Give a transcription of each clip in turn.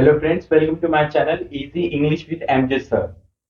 Hello friends, welcome to my channel easy English with MJ sir.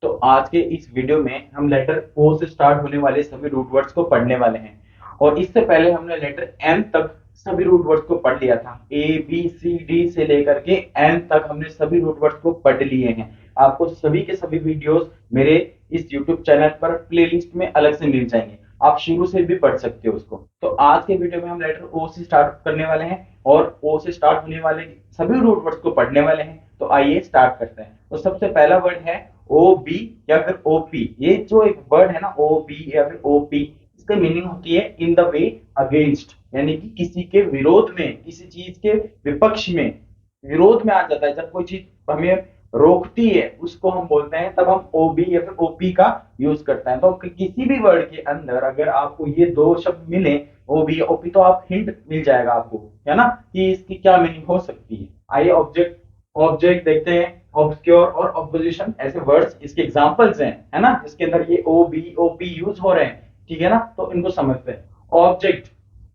तो आज के इस वीडियो में हम लेटर ओ से स्टार्ट होने वाले सभी रूट वर्ड्स को पढ़ने वाले हैं। और इससे पहले हमने लेटर एन तक सभी रूट वर्ड्स को पढ़ लिया था। ए बी सी डी से लेकर के एन तक हमने सभी रूट वर्ड्स को पढ़ लिए हैं। आपको सभी के सभी वीडियोस मेरे इस यूट्यूब चैनल पर प्लेलिस्ट में अलग से मिल जाएंगे। आप शुरू से भी पढ़ सकते हो उसको। तो आज के वीडियो में हम लेटर ओ से स्टार्ट करने वाले हैं और ओ से स्टार्ट होने वाले सभी रूट वर्ड्स को पढ़ने वाले हैं। तो आइए स्टार्ट करते हैं। तो सबसे पहला वर्ड है ओ बी या फिर ओ पी। ये जो एक वर्ड है ना, ओ बी या फिर ओ पी, इसका मीनिंग होती है इन द वे अगेंस्ट, यानी कि किसी के विरोध में, किसी चीज के विपक्ष में, विरोध में आ जाता है। जब कोई चीज हमें रोकती है उसको हम बोलते हैं, तब हम ओ बी या फिर ओपी का यूज करते हैं। तो किसी भी वर्ड के अंदर अगर आपको ये दो शब्द मिले, ओ बी ओपी, तो आप हिंट मिल जाएगा आपको, है ना, कि इसकी क्या मीनिंग हो सकती है। आइए ऑब्जेक्ट ऑब्जेक्ट देखते हैं। ऑब्सक्योर और ऑपोजिशन ऐसे वर्ड्स इसके एग्जांपल्स हैं, है ना, जिसके अंदर ये O B O P use हो रहे हैं। ठीक है ना, तो इनको समझते हैं। ऑब्जेक्ट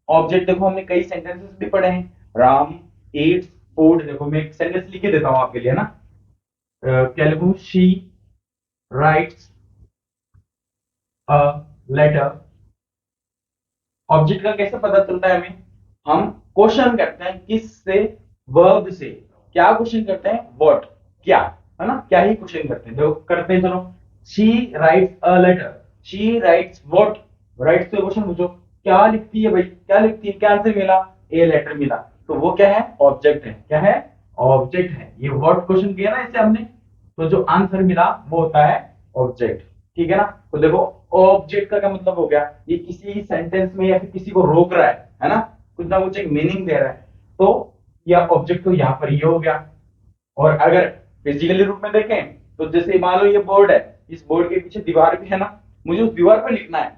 ऑब्जेक्ट देखो, हमने कई सेंटेंसेस भी पढ़े हैं। Ram Yeats food. देखो मैं एक सेंटेंस लिख के देता हूं आपके लिए, है ना। क्या लिखूं? She writes a letter. Object का कैसे पता चलता है हमें? हम क्वेश्चन करते हैं किससे? वर्ब से। क्या क्वेश्चन करते हैं? व्हाट, क्या, है ना, क्या ही क्वेश्चन करते हैं। जो करते हैं, चलो। She writes a letter. She writes what? Writes तो क्वेश्चन पूछो, क्या लिखती है भाई, क्या लिखती है, क्या आंसर मिला? ए लेटर मिला। तो वो क्या है? ऑब्जेक्ट है। क्या है? ऑब्जेक्ट है। ये व्हाट क्वेश्चन किया ना इसे हमने, तो जो आंसर मिला वो होता है ऑब्जेक्ट। ठीक है ना। तो देखो, ऑब्जेक्ट का क्या मतलब हो गया? ये किसी सेंटेंस में या फिर किसी को रोक रहा है ना, कुछ ना कुछ एक मीनिंग दे रहा है। तो यह ऑब्जेक्ट तो यहाँ पर ये हो गया। और अगर फिजिकली रूप में देखें तो जैसे मान लो ये बोर्ड है, इस बोर्ड के पीछे दीवार भी है ना, मुझे उस दीवार पर लिखना है।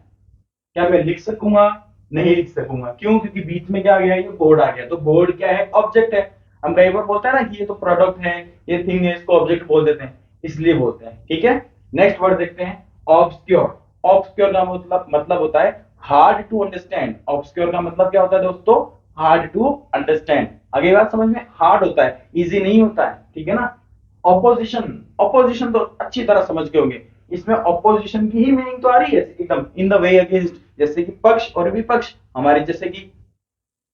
क्या मैं लिख सकूंगा? नहीं लिख सकूंगा। क्यों? क्योंकि बीच में क्या आ गया? ये बोर्ड आ गया। तो बोर्ड क्या है? ऑब्जेक्ट है। हम कई बार बोलते हैं ना कि ये तो प्रोडक्ट है, ये थिंग है, इसको ऑब्जेक्ट बोल देते हैं, इसलिए बोलते हैं। ठीक है। नेक्स्ट वर्ड देखते हैं, ऑब्सक्योर। ऑब्सक्योर का मतलब होता है हार्ड टू अंडरस्टैंड। ऑब्सक्योर का मतलब क्या होता है दोस्तों? Hard to understand. आगे बात समझ में? हार्ड होता है, इजी नहीं होता है। ठीक है ना। ऑपोजिशन ऑपोजिशन तो अच्छी तरह समझ के होंगे। इसमें ऑपोजिशन की ही मीनिंग तो आ रही है एकदम, इन द वे अगेंस्ट। जैसे कि पक्ष और विपक्ष हमारी, जैसे कि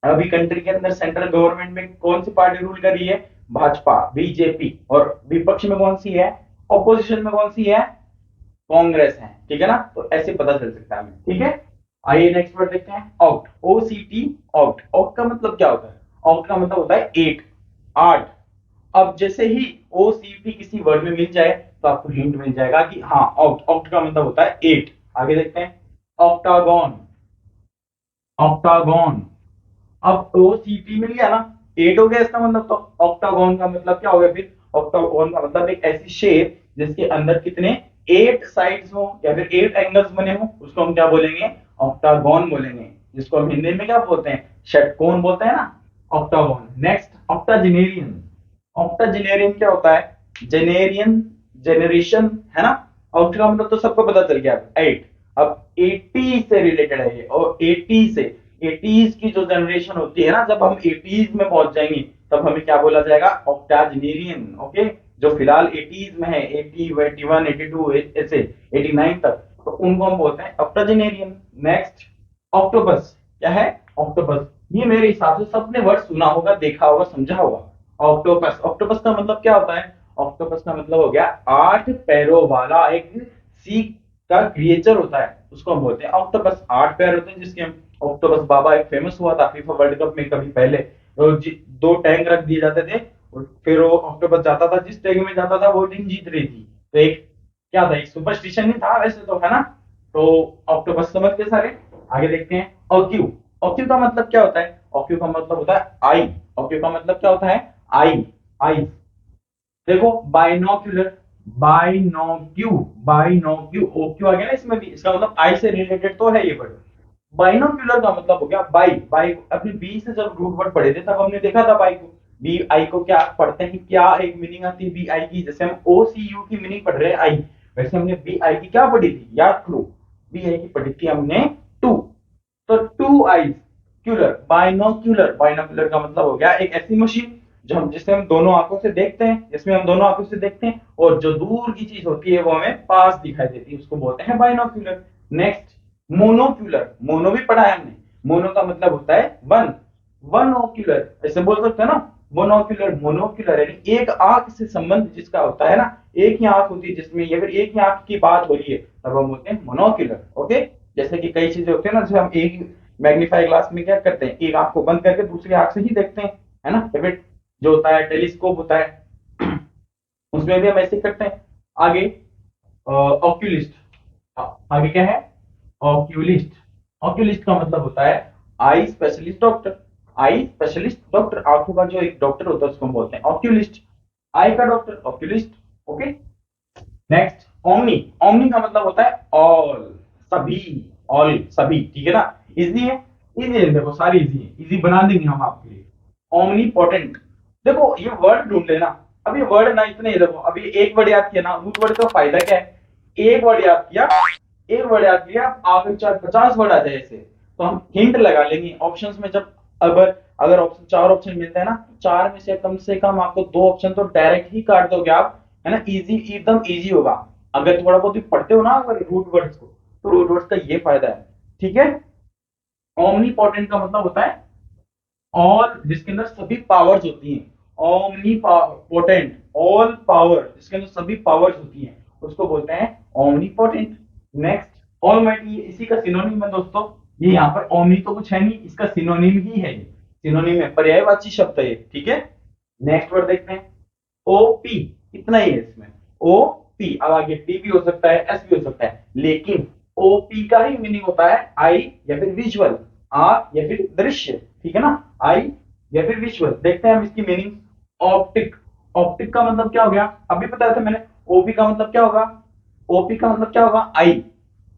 अभी कंट्री के अंदर सेंट्रल गवर्नमेंट में कौन सी पार्टी रूल कर रही है? भाजपा, बीजेपी। और विपक्ष में कौन सी है? ऑपोजिशन में कौन सी है? कांग्रेस है। ठीक है ना। तो ऐसे पता चल सकता है हमें। ठीक है। आइए नेक्स्ट वर्ड देखते हैं, आउट। ओ सी टी, आउट। आउट का मतलब क्या होता है? आउट का मतलब होता है एक, आठ। अब जैसे ही ओ सी पी किसी वर्ड में मिल जाए तो आपको हिंट मिल जाएगा कि हाँ, आउट। आउट का मतलब होता है एट। आगे देखते हैं, ऑक्टागोन। ऑक्टागोन। अब ओ सी पी मिल गया ना, एट हो गया इसका मतलब। तो ऑक्टागोन का मतलब क्या हो गया फिर? ऑक्टागोन का मतलब एक ऐसी शेप जिसके अंदर कितने? एट साइड्स हो या फिर एट एंगल्स बने हो, उसको हम क्या बोलेंगे? ऑक्टागोन बोलेंगे। जिसको हम हिंदी में क्या बोलते हैं? षटकोण बोलते हैं ना, ऑक्टागोन। नेक्स्ट, ऑक्टाजेनेरियन। ऑक्टाजेनेरियन क्या होता है? जेनेरियन, जेनरेशन, है ना। ऑक्ट का मतलब तो सबको पता चल गया, एट। अब 80 से रिलेटेड है ये, और 80 से, 80s की जो जनरेशन होती है ना, जब हम 80s में पहुंच जाएंगे तब हमें क्या बोला जाएगा? ऑक्टाजेनेरियन। ओके। जो फिलहाल 80s में है, 80, 81, 82, ऐसे 89 तक, तो उनको हम बोलते हैं ऑक्टाजेनेरियन। Next, octopus. क्या है? ऑक्टोपस। ये मेरे हिसाब से सबने वर्ड सुना होगा, देखा होगा, समझा होगा। ऑक्टोपस। ऑक्टोपस का मतलब क्या होता है? ऑक्टोपस का मतलब हो गया आठ पैरों वाला एक सी का क्रिएचर होता है, उसको हम बोलते हैं ऑक्टोपस। आठ पैर होते हैं जिसके हम। ऑक्टोपस बाबा एक फेमस हुआ था फीफा वर्ल्ड कप में कभी पहले। तो दो टैंक रख दिए जाते थे, और फिर वो ऑक्टोपस जाता था, जिस टैंक में जाता था वो टीम जीत रही थी। तो एक क्या था? एक सुपरस्टिशन ही था वैसे तो, है ना। तो ऑक्टोपस समझ के सारे। आगे देखते हैं, ऑक्यू। ऑक्यू का मतलब क्या होता है? ऑक्यू का मतलब होता है आई। ऑक्यू का मतलब क्या होता है? आई, आई। देखो, बाइनोक्यूलर, बाइनोक्यू, बाइनोक्यू, ओक्यू आ गया ना इसमें भी, इसका मतलब आई से रिलेटेड तो है ये वर्ड। बाइनोक्यूलर का मतलब हो गया बाई। बाई अपने बी से जब रूट वर्ड पढ़े थे तब हमने देखा था बाई को। बी आई को क्या पढ़ते हैं, क्या एक मीनिंग आती है बी आई की? जैसे हम ओ सी यू की मीनिंग पढ़ रहे हैं आई, वैसे हमने बी आई की क्या पढ़ी थी? याद करो, बी आई की पढ़ी थी हमने टू। तो टू आईज, क्यूलर, बाइनोक्यूलर। बाइनोक्यूलर का मतलब हो गया एक ऐसी मशीन जो हम जिससे हम दोनों आंखों से देखते हैं, जिसमें हम दोनों आंखों से देखते हैं, और जो दूर की चीज होती है वो हमें पास दिखाई देती है, उसको बोलते हैं बाइनोक्यूलर। Next, monocular. मोनो भी पढ़ा है हमने। मोनो का मतलब होता है वन। वन ओक्यूलर ऐसे बोल सकते हैं ना। मोनोक्यूलर, मोनोक्यूलर यानी एक आंख से संबंध जिसका होता है ना, एक ही आंख होती है जिसमें, अगर एक ही आंख की बात हो रही है तब हम बोलते हैं मोनोक्यूलर। ओके, जैसे कि कई चीजें होती है ना, जैसे हम एक मैग्नीफाई ग्लास में क्या करते हैं, एक आंख को बंद करके दूसरी आंख से ही देखते हैं, है ना। या फिर जो होता है टेलीस्कोप होता है उसमें भी हम ऐसे करते हैं। आगे ऑक्यूलिस्ट। आगे क्या है, ऑक्यूलिस्ट। ऑक्यूलिस्ट का मतलब होता है eye specialist doctor. Eye specialist doctor, आंखों का जो एक डॉक्टर होता है उसको हम बोलते हैं ऑक्यूलिस्ट। आई का doctor oculist. Okay, next, omni. Omni का मतलब होता है ऑल, सभी, ऑल सभी, ठीक है ना। इजी है, इजी है, देखो सारी इजी है, इजी बना देंगे हम आपके लिए। ओमनी पोटेंट, देखो ये वर्ड ढूंढ लेना। अब ये वर्ड ना इतने ही, देखो अभी एक वर्ड याद किया ना, उस वर्ड का फायदा क्या है, एक वर्ड याद किया, एक वर्ड याद किया, आगे 50 वर्ड आ जाए ऐसे, तो हम हिंट लगा लेंगे ऑप्शंस में। जब अगर अगर ऑप्शन, चार ऑप्शन मिलते हैं ना, चार में से कम आपको दो ऑप्शन तो डायरेक्ट ही काट दोगे आप, है ना। इजी, एकदम इजी होगा। अगर थोड़ा बहुत भी पढ़ते हो ना अगर रूट वर्ड्स को, तो रूट वर्ड्स का ये फायदा है, ठीक है। ओमनीपोटेंट का मतलब होता है ऑल, जिसके अंदर सभी पावर्स होती हैं। ओमनी पोटेंट, ऑल पावर, जिसके अंदर सभी पावर्स होती हैं, उसको बोलते हैं ओमनीपोटेंट। नेक्स्ट, ऑलमाइटी, इसी का सिनोनिम है दोस्तों। ये यहाँ पर ओमनी तो कुछ है नहीं, इसका सिनोनिम ही है, ये सिनोनिम है, पर्यायवाची शब्द है ये, ठीक है। नेक्स्ट वर्ड देखते हैं, ओपी। इतना ही है इसमें, ओपी। अब आगे पी भी हो सकता है, एस भी हो सकता है, लेकिन ओपी का ही मीनिंग होता है आई या फिर विजुअल, आंख या फिर दृश्य, ठीक है ना। आई या फिर विजुअल। देखते हैं हम इसकी मीनिंग। ऑप्टिक। ऑप्टिक का मतलब क्या हो गया, अभी बताया था मैंने। ओपी का मतलब क्या होगा, ओपी का मतलब क्या होगा, आई,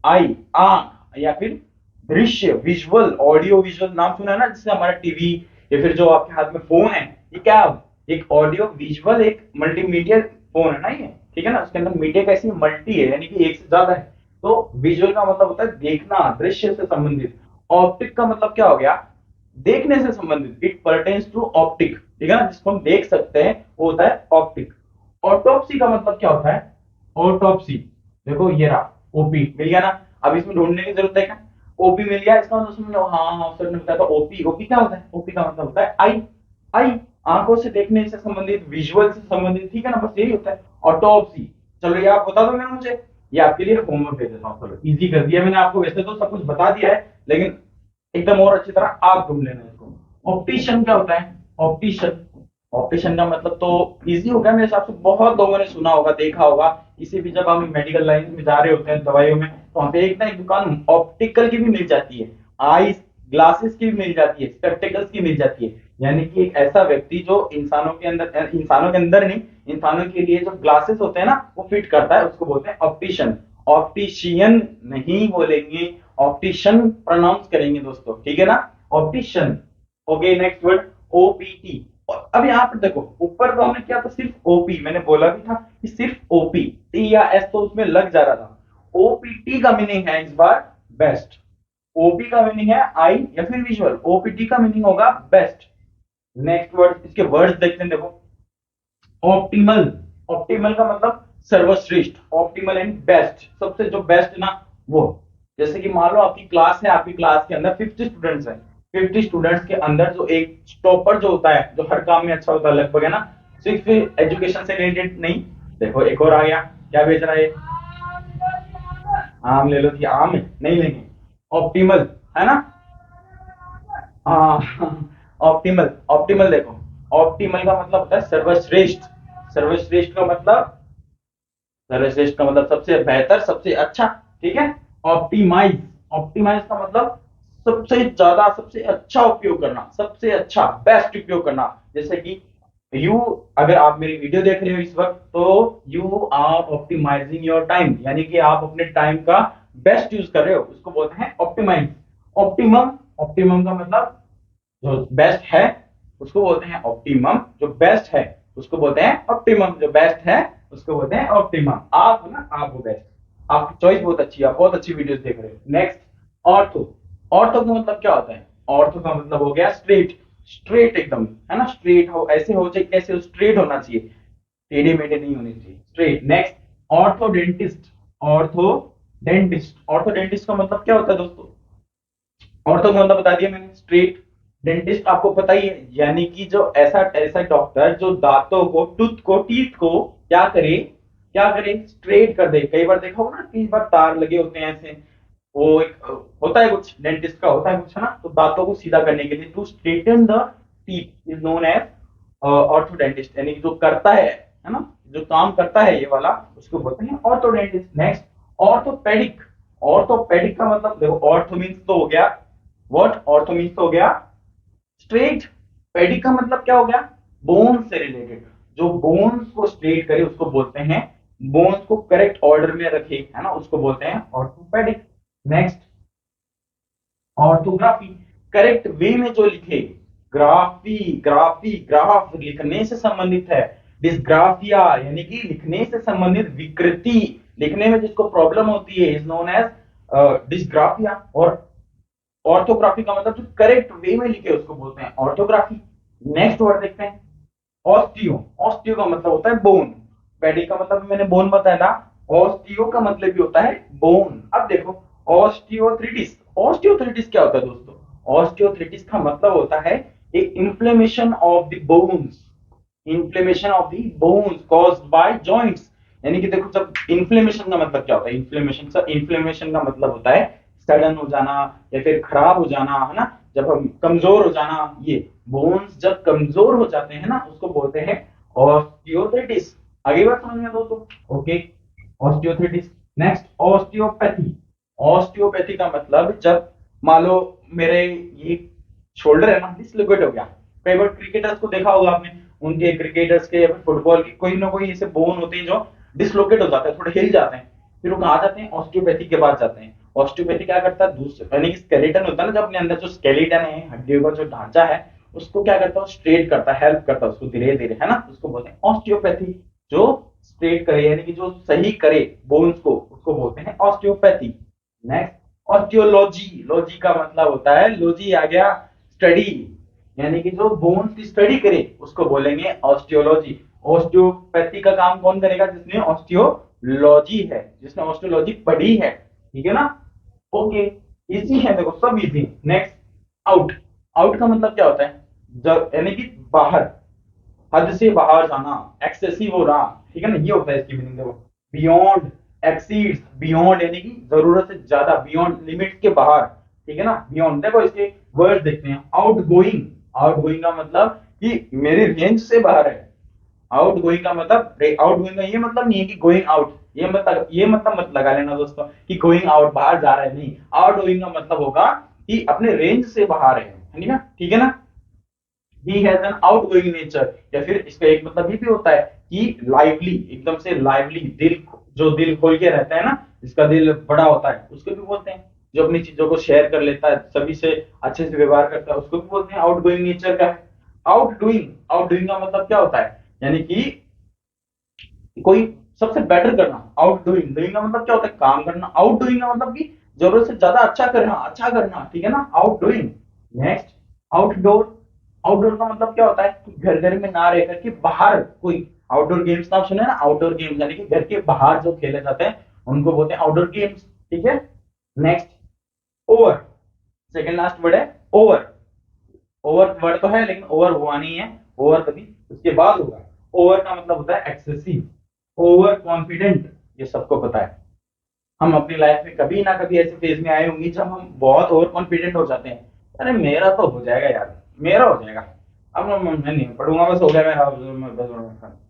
आई आंख, या फिर दृश्य, विजुअल, ऑडियो विजुअल, नाम सुना है ना, जैसे हमारा टीवी या फिर जो आपके हाथ में फोन है, ये क्या है, एक ऑडियो विजुअल, एक मल्टीमीडिया फोन है ना ये, ठीक है ना। उसके अंदर मीडिया कैसी मल्टी है, यानी कि एक से ज्यादा है। तो विजुअल का मतलब होता है देखना, दृश्य से संबंधित। ऑप्टिक का मतलब क्या हो गया, देखने से संबंधित। इट परटेन्स टू ऑप्टिक, ठीक है ना, जिसको हम देख सकते हैं वो होता है ऑप्टिक। ऑटोप्सी का मतलब क्या होता है, ऑटोप्सी, देखो ये रहा, ओपी मिल गया ना। अब इसमें ढूंढने की जरूरत है क्या, ओपी मिल गया, इसका मतलब समझ लो। हाँ, सर ने बताया था ओपी। ओपी क्या होता है, ओपी का मतलब होता है आई। आई आंखों से देखने से संबंधित, विजुअल से संबंधित, ठीक है ना, बस यही होता है ऑटोप्सी। चलो ये आप बता दोगे ना मुझे, ये आपके लिए होमवर्क दे देता हूँ। चलो इजी कर दिया मैंने आपको, वैसे तो सब कुछ बता दिया है, लेकिन एकदम और अच्छी तरह आप ढूंढ लेना इसको। ऑप्टिशियन क्या होता है, ऑप्टिशियन। ऑप्टिशियन का मतलब तो इजी हो गया मेरे हिसाब से, बहुत लोगों ने सुना होगा, देखा होगा। इसी भी जब हम मेडिकल लाइन में जा रहे होते हैं दवाइयों में, तो वहां पे एक ना एक दुकान ऑप्टिकल की भी मिल जाती है, आई ग्लासेस की भी मिल जाती है, स्पेक्टिकल्स की मिल जाती है। यानी कि एक ऐसा व्यक्ति जो इंसानों के अंदर नहीं, इंसानों के लिए जो ग्लासेस होते हैं ना वो फिट करता है, उसको बोलते हैं ऑप्टिशियन। ऑप्टिशियन नहीं बोलेंगे, ऑप्टिशियन प्रोनाउंस करेंगे दोस्तों, ठीक है ना, optician. Okay, next word, OPT. और अब यहाँ पर देखो, ऊपर तो हमने किया था सिर्फ ओपी, मैंने बोला भी था कि सिर्फ ओपी, टी या एस तो उसमें लग जा रहा था। ओपीटी का मीनिंग है इस बार बेस्ट। ओपी का मीनिंग है आई या फिर विजुअल, ओपीटी का मीनिंग होगा बेस्ट। नेक्स्ट वर्ड, इसके वर्ड्स देखते हैं, देखो ऑप्टिमल। ऑप्टिमल का मतलब सर्वश्रेष्ठ, ऑप्टिमल एंड बेस्ट, सबसे जो बेस्ट ना वो। जैसे कि मान लो आपकी क्लास है, आपकी क्लास के अंदर 50 स्टूडेंट्स हैं, 50 स्टूडेंट्स के अंदर जो एक टॉपर जो होता है, जो हर काम में अच्छा होता है लगभग, है ना, सिर्फ एजुकेशन से रिलेटेड नहीं। देखो एक और आ गया, क्या बेच रहा है, आम ले लो, कि आम नहीं लेंगे, ऑप्टिमल, है ना। हाँ ऑप्टिमल, ऑप्टिमल देखो, ऑप्टिमल का मतलब होता है सर्वश्रेष्ठ। सर्वश्रेष्ठ का मतलब, सर्वश्रेष्ठ का मतलब सबसे बेहतर, सबसे अच्छा, ठीक है। ऑप्टिमाइज, ऑप्टिमाइज का मतलब सबसे ज्यादा, सबसे अच्छा उपयोग करना, सबसे अच्छा बेस्ट उपयोग करना। जैसे कि यू, अगर आप मेरी वीडियो देख रहे हो इस वक्त, तो you are optimising your time, यानी कि आप अपने टाइम का बेस्ट यूज कर रहे हो, उसको बोलते हैं ऑप्टिमाइज। ऑप्टिमम, ऑप्टिमम का मतलब जो बेस्ट है उसको बोलते हैं ऑप्टिमम, जो बेस्ट है उसको बोलते हैं ऑप्टिमम, जो बेस्ट है उसको बोलते हैं ऑप्टिमम। आप हो ना, आप हो बेस्ट। आपकी चॉइस बहुत अच्छी है, आप बहुत अच्छी वीडियोस देख रहे हो। Next, ortho. ऑर्थो का मतलब क्या होता है, ऑर्थो का मतलब हो गया स्ट्रेट। स्ट्रेट एकदम, है ना, स्ट्रेट हो, ऐसे हो जाए, कैसे हो, स्ट्रेट होना चाहिए, टेढ़े मेढ़े नहीं होने चाहिए, स्ट्रेट। नेक्स्ट, ऑर्थोडेंटिस्ट। ऑर्थोडेंटिस्ट, ऑर्थोडेंटिस्ट का मतलब क्या होता है दोस्तों? ऑर्थो का मतलब बता दिया मैंने, स्ट्रेट। डेंटिस्ट आपको पता ही है, यानी कि जो ऐसा ऐसा डॉक्टर जो दांतों को, टूथ को, टीथ को क्या करे, क्या करे, स्ट्रेट कर दे। कई बार देखा होगा ना, कई बार तार लगे होते हैं ऐसे, वो एक होता है कुछ, डेंटिस्ट का होता है कुछ, है ना, तो दांतों को सीधा करने के लिए, to straighten the teeth is known as orthodontist, यानी कि जो करता है ना, जो काम करता है ये वाला, उसको बोलते हैं ऑर्थोडेंटिस्ट। Next, orthopaedic. ऑर्थोपेडिक का मतलब देखो, ऑर्थो मीन्स तो हो गया व्हाट, ऑर्थो मीन्स तो हो गया स्ट्रेट, पेडिक का मतलब क्या हो गया, बोन से रिलेटेड, जो बोन्स को स्ट्रेट करे उसको बोलते हैं, बोन्स को करेक्ट ऑर्डर में रखे, है ना, उसको बोलते हैं orthopaedic. Next, orthography, correct way में जो लिखे, ग्राफी, ग्राफी, ग्राफ लिखने से संबंधित है, डिस्ग्राफिया यानी कि लिखने से संबंधित विकृति, लिखने में जिसको प्रॉब्लम होती है, इज नोन एज डिस्ग्राफिया। और ऑर्थोग्राफी का मतलब जो करेक्ट वे में लिखे उसको बोलते हैं ऑर्थोग्राफी। नेक्स्ट वर्ड देखते हैं, ऑस्टियो। ऑस्टियो का मतलब होता है बोन, पेडी का मतलब मैंने बोन बताया था, ऑस्टियो का मतलब भी होता है बोन। अब देखो, ऑस्टियोथ्रिटिस, ऑस्टियोथ्रिटिस क्या होता है दोस्तों? ऑस्टियोथ्रिटिस का मतलब होता है एक inflammation of the bones, inflammation of the bones caused by joints. यानी कि देखो, जब इन्फ्लेमेशन का मतलब क्या होता है, इन्फ्लेमेशन का, इन्फ्लेमेशन का मतलब होता है सडन हो जाना या फिर खराब हो जाना, है ना, जब हम कमजोर हो जाना, ये बोन्स जब कमजोर हो जाते हैं ना, उसको बोलते हैं ऑस्टियोथ्रिटिस। आगे बात समझ में दोस्तों? Okay, osteoarthritis. Next, osteopathy. Osteopathy का मतलब, जब मान लो मेरे ये शोल्डर है ना, डिसलोकेट हो गया। कई बार क्रिकेटर्स को देखा होगा आपने, उनके क्रिकेटर्स के या फिर फुटबॉल के कोई ना कोई ऐसे बोन होते हैं जो डिसलोकेट हो जाते हैं, थोड़े हिल जाते हैं, फिर वो कहाँ जाते हैं, ऑस्टियोपैथी के पास जाते हैं। ऑस्टियोपैथी क्या करता है, दूसरे यानी कि स्केलेटन होता है ना, जो अपने अंदर जो स्केलेटन है, हड्डियों का जो ढांचा है, उसको क्या करता है, स्ट्रेट करता है, हेल्प करता है उसको धीरे धीरे, है ना, उसको बोलते हैं ऑस्टियोपैथी। जो स्ट्रेट करे यानी कि जो सही करे बोन्स को, उसको बोलते हैं ऑस्टियोपैथी। Next, osteology. लॉजी का मतलब होता है, लॉजी आ गया स्टडी, यानी कि जो बोन्स की स्टडी करे उसको बोलेंगे ऑस्टियोलॉजी। ऑस्टियोपैथी का काम कौन करेगा? जिसने ऑस्टियोलॉजी है, जिसने ऑस्टियोलॉजी पढ़ी है, ठीक है ना। ओके, इजी है, देखो सब इजी। Next, out. आउट का मतलब क्या होता है? जब यानी कि बाहर, हद से बाहर जाना, एक्सेसिव हो रहा, ठीक है ना, ये होता है इसकी मीनिंग। देखो, बियॉन्ड, एक्सीड्स, बियॉन्ड यानी कि जरूरत से ज्यादा, बियॉन्ड लिमिट के बाहर, ठीक है ना, बियॉन्ड। देखो इसके वर्ड देखते हैं, आउट गोइंग। आउट गोइंग का मतलब कि मेरे रेंज से बाहर है। आउट गोइंग का मतलब, आउट गोइंग का ये मतलब नहीं है कि गोइंग आउट, ये मतलब मत लगा लेना दोस्तों कि गोइंग आउट बाहर जा रहा है, नहीं। आउट गोइंग का मतलब होगा कि अपने रेंज से बाहर है ना, ठीक है ना। He has an outgoing nature, या फिर इसका एक मतलब ये भी होता है कि लाइवली, एकदम से लाइवली, दिल, जो दिल खोल के रहता है ना, जिसका दिल बड़ा होता है, उसको भी बोलते हैं। जो अपनी चीजों को शेयर कर लेता है, सभी से अच्छे से व्यवहार करता है, उसको भी बोलते हैं आउटगोइंग नेचर का है। आउटडूइंग, आउटडूइंग का मतलब क्या होता है? यानी कि कोई सबसे बेटर करना। आउटडूइंग, डूइंग का मतलब क्या होता है? काम करना। आउटडूइंग का मतलब कि जरूरत से ज्यादा अच्छा करना, अच्छा करना, ठीक है ना, आउटडूइंग। Next, outdoor. आउटडोर का मतलब क्या होता है? कि घर घर में ना रह करके बाहर कोई आउटडोर गेम्स नाम सुने ना, आउटडोर गेम्स यानी कि घर के बाहर जो खेले जाते हैं उनको बोलते हैं आउटडोर गेम्स, ठीक है। Next, over. Second last word है ओवर। ओवर वर्ड तो है लेकिन ओवर हुआ नहीं है, ओवर कभी उसके बाद होगा। ओवर का मतलब होता है एक्सेसिव, ओवर कॉन्फिडेंट, ये सबको पता है। हम अपनी लाइफ में कभी ना कभी ऐसे फेज में आए होंगे जब हम बहुत ओवर कॉन्फिडेंट हो जाते हैं, अरे मेरा तो हो जाएगा यार, मेरा हो जाएगा, अब मैं नहीं पढ़ूंगा, बस हो गया मेरा,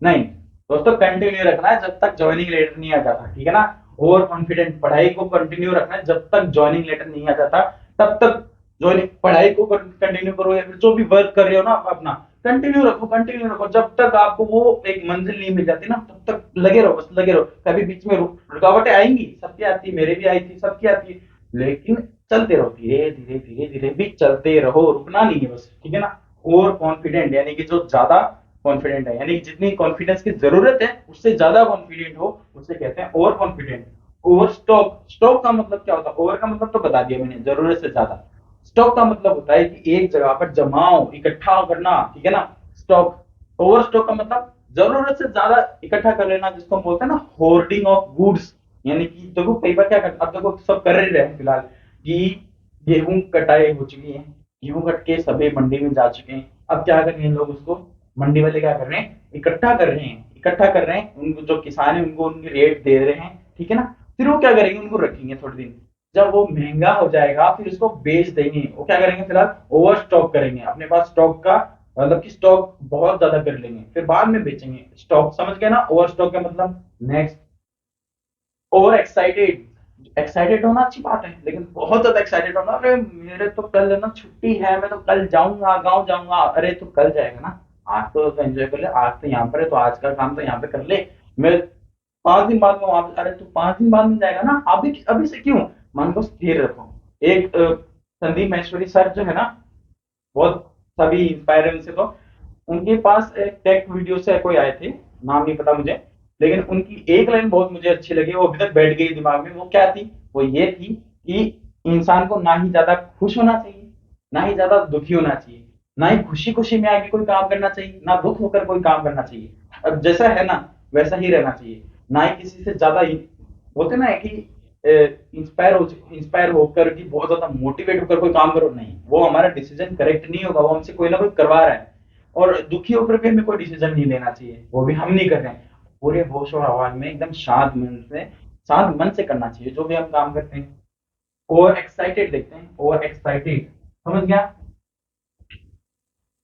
नहीं दोस्तों, कंटिन्यू रखना है जब तक ज्वाइनिंग लेटर नहीं आ जाता, ठीक है ना। ओवर कॉन्फिडेंट, पढ़ाई को कंटिन्यू रखना है जब तक ज्वाइनिंग लेटर नहीं आ जाता, तब तक ज्वाइनिंग, पढ़ाई को कंटिन्यू करो या फिर जो भी वर्क कर रहे हो ना आप अपना, कंटिन्यू रखो, कंटिन्यू रखो, जब तक आपको वो एक मंजिल नहीं मिल जाती ना, तब तक लगे रहो, बस लगे रहो। कभी बीच में रुकावटें आएंगी, सबकी आती, मेरे भी आई थी, सबकी आती है, लेकिन चलते रहो, धीरे धीरे धीरे धीरे भी चलते रहो, रुकना नहीं है बस, ठीक है ना। ओवर कॉन्फिडेंट यानी कि जो ज्यादा कॉन्फिडेंट है, यानी कि जितनी कॉन्फिडेंस की जरूरत है उससे ज्यादा कॉन्फिडेंट हो, उससे कहते हैं over confident. Over stock. Stock का मतलब क्या होता है? ओवर का मतलब तो बता दिया मैंने, जरूरत से ज्यादा। स्टॉक का मतलब होता है कि एक जगह पर जमाओ, इकट्ठा करना, ठीक है ना। स्टॉक, ओवर स्टॉक का मतलब जरूरत से ज्यादा इकट्ठा कर लेना, जिसको हम बोलते हैं ना होर्डिंग ऑफ गुड्स। यानी कि देखो कई बार क्या करते, अब देखो सब कर ही रहे हैं फिलहाल कि गेहूं कटाई हो चुकी है, गेहूं कट के सभी मंडी में जा चुके हैं। अब क्या कर रहे हैं लोग, उसको मंडी वाले क्या कर रहे हैं, इकट्ठा कर रहे हैं, इकट्ठा कर रहे हैं, उनको जो किसान है उनको उनके रेट दे रहे हैं, ठीक है ना। फिर वो क्या करेंगे, उनको रखेंगे थोड़े दिन, जब वो महंगा हो जाएगा फिर उसको बेच देंगे। वो क्या करेंगे, फिलहाल ओवर स्टॉक करेंगे अपने पास, स्टॉक का मतलब कि स्टॉक बहुत ज्यादा कर लेंगे, फिर बाद में बेचेंगे। स्टॉक समझ गए ना, ओवर स्टॉक का मतलब। Next, over excited. एक्साइटेड होना अच्छी बात है, लेकिन बहुत ज्यादा एक्साइटेड होना, अरे मेरे तो कल ना छुट्टी है, मैं तो कल जाऊंगा, गाँव जाऊंगा। अरे तो कल जाएगा ना, आज तो एंजॉय कर ले, आज तो यहाँ पर है तो आज का काम तो यहाँ पे कर ले। मैं 5 दिन बाद में वहां पे, अरे तू 5 दिन बाद में जाएगा ना, अभी अभी से क्यों, मन को स्थिर रखो। एक संदीप महेश्वरी सर जो है ना, बहुत सभी इंस्पायर है उनसे, तो उनके पास एक टेक वीडियो से कोई आए थे, नाम नहीं पता मुझे, लेकिन उनकी एक लाइन बहुत मुझे अच्छी लगी, वो अभी तक बैठ गई दिमाग में। वो क्या थी, वो ये थी कि इंसान को ना ही ज्यादा खुश होना चाहिए, ना ही ज्यादा दुखी होना चाहिए, ना ही खुशी खुशी में आके कोई काम करना चाहिए, ना दुख होकर कोई काम करना चाहिए। अब जैसा है ना वैसा ही रहना चाहिए, ना ही किसी से ज्यादा बोलते ना है कि इंस्पायर होकर कि बहुत ज्यादा मोटिवेट होकर कोई काम करो, नहीं, वो हमारा डिसीजन करेक्ट नहीं होगा, वो हमसे कोई ना कोई करवा रहा है। और दुखी होकर भी हमें कोई डिसीजन नहीं लेना चाहिए, वो भी हम नहीं कर रहे हैं। पूरे होश और हवास में एकदम शांत मन से करना चाहिए जो भी हम काम करते हैं। ओवर एक्साइटेड देखते हैं, ओवर एक्साइटेड, समझ गया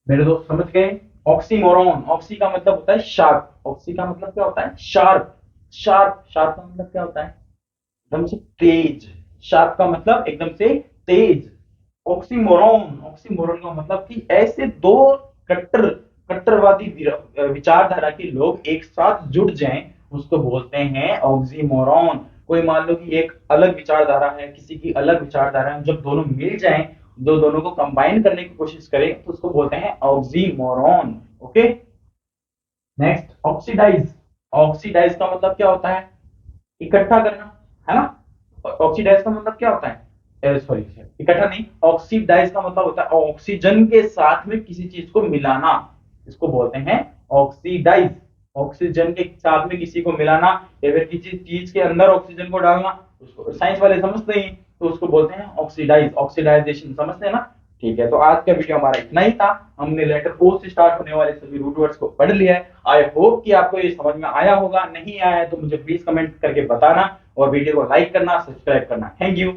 मेरे दोस्त, समझ गए। ऑक्सीमोरॉन, ऑक्सी का मतलब होता है शार्प, ऑक्सी का मतलब क्या होता है, शार्प। शार्प, शार्प का मतलब क्या होता है, एकदम से तेज। शार्प का मतलब एकदम से तेज। ऑक्सीमोरॉन, ऑक्सीमोरॉन का मतलब कि ऐसे दो कट्टर कट्टरवादी विचारधारा के लोग एक साथ जुड़ जाएं, उसको बोलते हैं ऑक्सीमोरॉन। कोई मान लो कि एक अलग विचारधारा है, किसी की अलग विचारधारा है, जब दोनों मिल जाएं, जो दोनों को कंबाइन करने की कोशिश करें, तो उसको बोलते हैं oxymoron. Okay. Next, oxidise. Oxidise का मतलब क्या होता है, इकट्ठा करना, है ना। ऑक्सीडाइज का मतलब क्या होता है, सॉरी, इकट्ठा नहीं, ऑक्सीडाइज का मतलब होता है ऑक्सीजन के साथ में किसी चीज को मिलाना, इसको बोलते हैं ऑक्सीडाइज। ऑक्सीजन के साथ में किसी को मिलाना, या फिर किसी चीज के अंदर ऑक्सीजन को डालना, उसको साइंस वाले समझते हैं, तो उसको बोलते हैं ऑक्सीडाइज, ऑक्सीडाइजेशन, समझते हैं ना। ठीक है, तो आज का वीडियो हमारा इतना ही था। हमने लेटर ओ से स्टार्ट होने वाले सभी रूट वर्ड्स को पढ़ लिया है। आई होप कि आपको ये समझ में आया होगा, नहीं आया है तो मुझे प्लीज कमेंट करके बताना, और वीडियो को लाइक करना, सब्सक्राइब करना। Thank you.